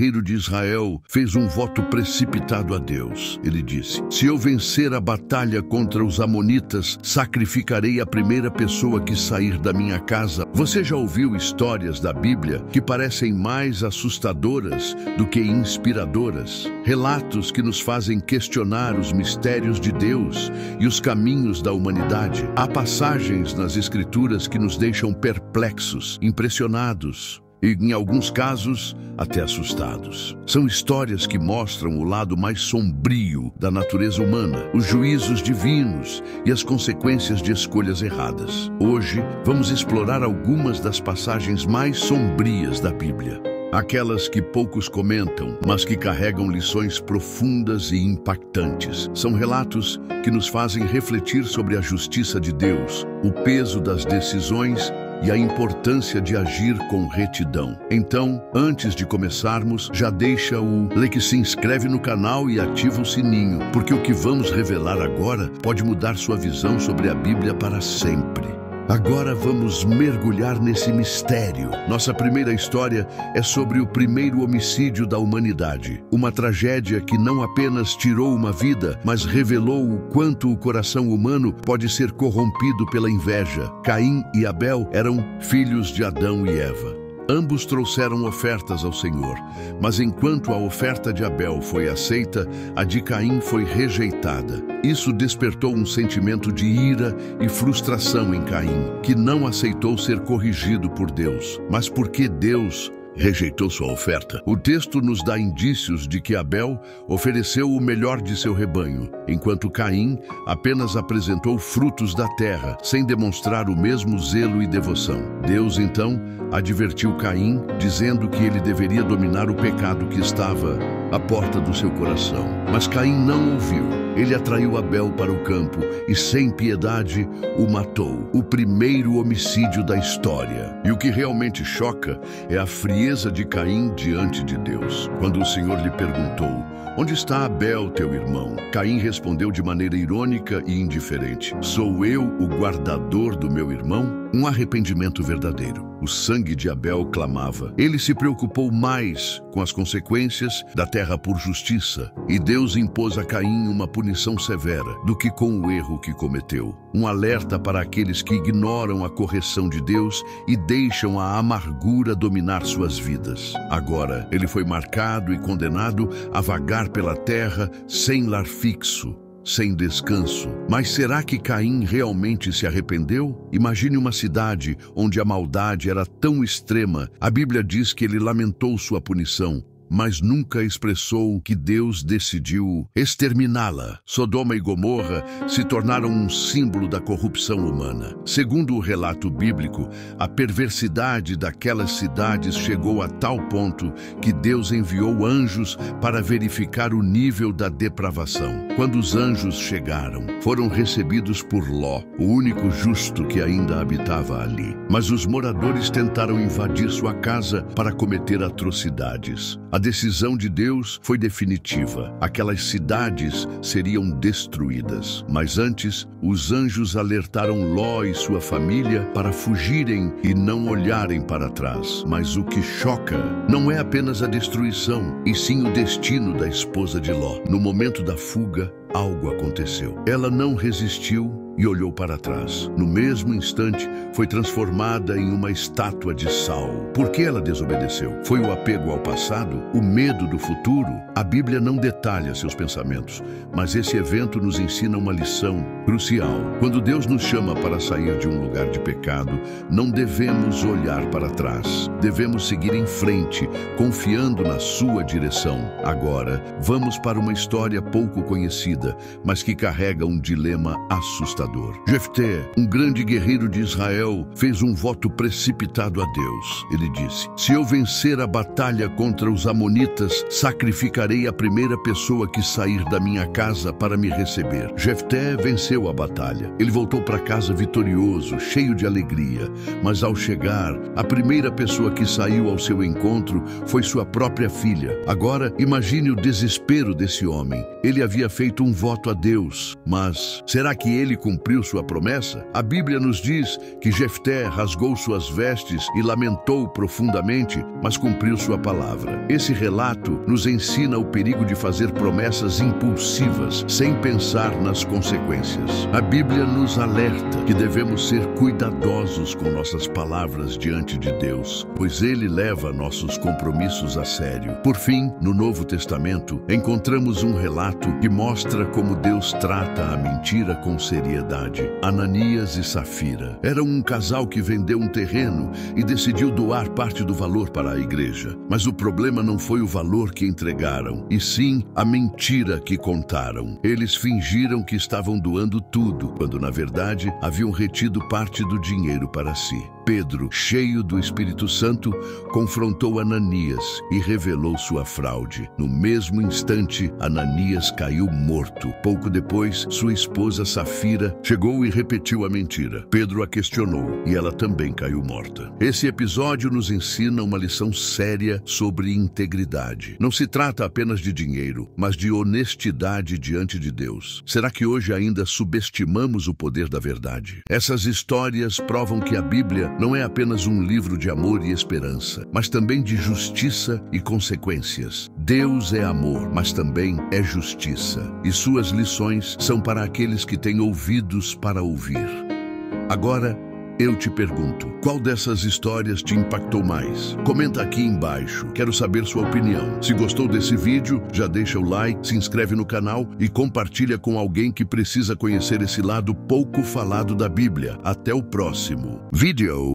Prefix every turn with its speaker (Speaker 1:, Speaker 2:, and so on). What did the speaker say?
Speaker 1: guerreiro de Israel fez um voto precipitado a Deus. Ele disse: se eu vencer a batalha contra os amonitas, sacrificarei a primeira pessoa que sair da minha casa. Você já ouviu histórias da Bíblia que parecem mais assustadoras do que inspiradoras? Relatos que nos fazem questionar os mistérios de Deus e os caminhos da humanidade. Há passagens nas Escrituras que nos deixam perplexos, impressionados e, em alguns casos, até assustados. São histórias que mostram o lado mais sombrio da natureza humana, os juízos divinos e as consequências de escolhas erradas. Hoje, vamos explorar algumas das passagens mais sombrias da Bíblia. Aquelas que poucos comentam, mas que carregam lições profundas e impactantes. São relatos que nos fazem refletir sobre a justiça de Deus, o peso das decisões e a importância de agir com retidão. Então, antes de começarmos, já deixa o like, se inscreve no canal e ativa o sininho, porque o que vamos revelar agora pode mudar sua visão sobre a Bíblia para sempre. Agora vamos mergulhar nesse mistério. Nossa primeira história é sobre o primeiro homicídio da humanidade. Uma tragédia que não apenas tirou uma vida, mas revelou o quanto o coração humano pode ser corrompido pela inveja. Caim e Abel eram filhos de Adão e Eva. Ambos trouxeram ofertas ao Senhor, mas enquanto a oferta de Abel foi aceita, a de Caim foi rejeitada. Isso despertou um sentimento de ira e frustração em Caim, que não aceitou ser corrigido por Deus. Mas por que Deus rejeitou sua oferta? O texto nos dá indícios de que Abel ofereceu o melhor de seu rebanho, enquanto Caim apenas apresentou frutos da terra, sem demonstrar o mesmo zelo e devoção. Deus, então, advertiu Caim, dizendo que ele deveria dominar o pecado que estava à porta do seu coração. Mas Caim não ouviu. Ele atraiu Abel para o campo e, sem piedade, o matou. O primeiro homicídio da história. E o que realmente choca é a frieza de Caim diante de Deus. Quando o Senhor lhe perguntou: onde está Abel, teu irmão? Caim respondeu de maneira irônica e indiferente: sou eu o guardador do meu irmão? Um arrependimento verdadeiro. O sangue de Abel clamava. Ele se preocupou mais com as consequências da terra por justiça, e Deus impôs a Caim uma punição severa do que com o erro que cometeu. Um alerta para aqueles que ignoram a correção de Deus e deixam a amargura dominar suas vidas. Agora, ele foi marcado e condenado a vagar pela terra sem lar fixo, sem descanso. Mas será que Caim realmente se arrependeu? Imagine uma cidade onde a maldade era tão extrema. A Bíblia diz que ele lamentou sua punição, mas nunca expressou que Deus decidiu exterminá-la. Sodoma e Gomorra se tornaram um símbolo da corrupção humana. Segundo o relato bíblico, a perversidade daquelas cidades chegou a tal ponto que Deus enviou anjos para verificar o nível da depravação. Quando os anjos chegaram, foram recebidos por Ló, o único justo que ainda habitava ali. Mas os moradores tentaram invadir sua casa para cometer atrocidades. A decisão de Deus foi definitiva. Aquelas cidades seriam destruídas. Mas antes, os anjos alertaram Ló e sua família para fugirem e não olharem para trás. Mas o que choca não é apenas a destruição, e sim o destino da esposa de Ló. No momento da fuga, algo aconteceu. Ela não resistiu e olhou para trás. No mesmo instante, foi transformada em uma estátua de sal. Por que ela desobedeceu? Foi o apego ao passado? O medo do futuro? A Bíblia não detalha seus pensamentos, mas esse evento nos ensina uma lição crucial. Quando Deus nos chama para sair de um lugar de pecado, não devemos olhar para trás. Devemos seguir em frente, confiando na sua direção. Agora, vamos para uma história pouco conhecida, mas que carrega um dilema assustador. Jefté, um grande guerreiro de Israel, fez um voto precipitado a Deus. Ele disse: se eu vencer a batalha contra os amonitas, sacrificarei a primeira pessoa que sair da minha casa para me receber. Jefté venceu a batalha. Ele voltou para casa vitorioso, cheio de alegria. Mas ao chegar, a primeira pessoa que saiu ao seu encontro foi sua própria filha. Agora, imagine o desespero desse homem. Ele havia feito um um voto a Deus, mas será que ele cumpriu sua promessa? A Bíblia nos diz que Jefté rasgou suas vestes e lamentou profundamente, mas cumpriu sua palavra. Esse relato nos ensina o perigo de fazer promessas impulsivas, sem pensar nas consequências. A Bíblia nos alerta que devemos ser cuidadosos com nossas palavras diante de Deus, pois Ele leva nossos compromissos a sério. Por fim, no Novo Testamento, encontramos um relato que mostra como Deus trata a mentira com seriedade. Ananias e Safira eram um casal que vendeu um terreno e decidiu doar parte do valor para a igreja. Mas o problema não foi o valor que entregaram, e sim a mentira que contaram. Eles fingiram que estavam doando tudo, quando na verdade haviam retido parte do dinheiro para si. Pedro, cheio do Espírito Santo, confrontou Ananias e revelou sua fraude. No mesmo instante, Ananias caiu morto. Pouco depois, sua esposa Safira chegou e repetiu a mentira. Pedro a questionou e ela também caiu morta. Esse episódio nos ensina uma lição séria sobre integridade. Não se trata apenas de dinheiro, mas de honestidade diante de Deus. Será que hoje ainda subestimamos o poder da verdade? Essas histórias provam que a Bíblia não é apenas um livro de amor e esperança, mas também de justiça e consequências. Deus é amor, mas também é justiça, e suas lições são para aqueles que têm ouvidos para ouvir. Agora, eu te pergunto, qual dessas histórias te impactou mais? Comenta aqui embaixo, quero saber sua opinião. Se gostou desse vídeo, já deixa o like, se inscreve no canal e compartilha com alguém que precisa conhecer esse lado pouco falado da Bíblia. Até o próximo vídeo.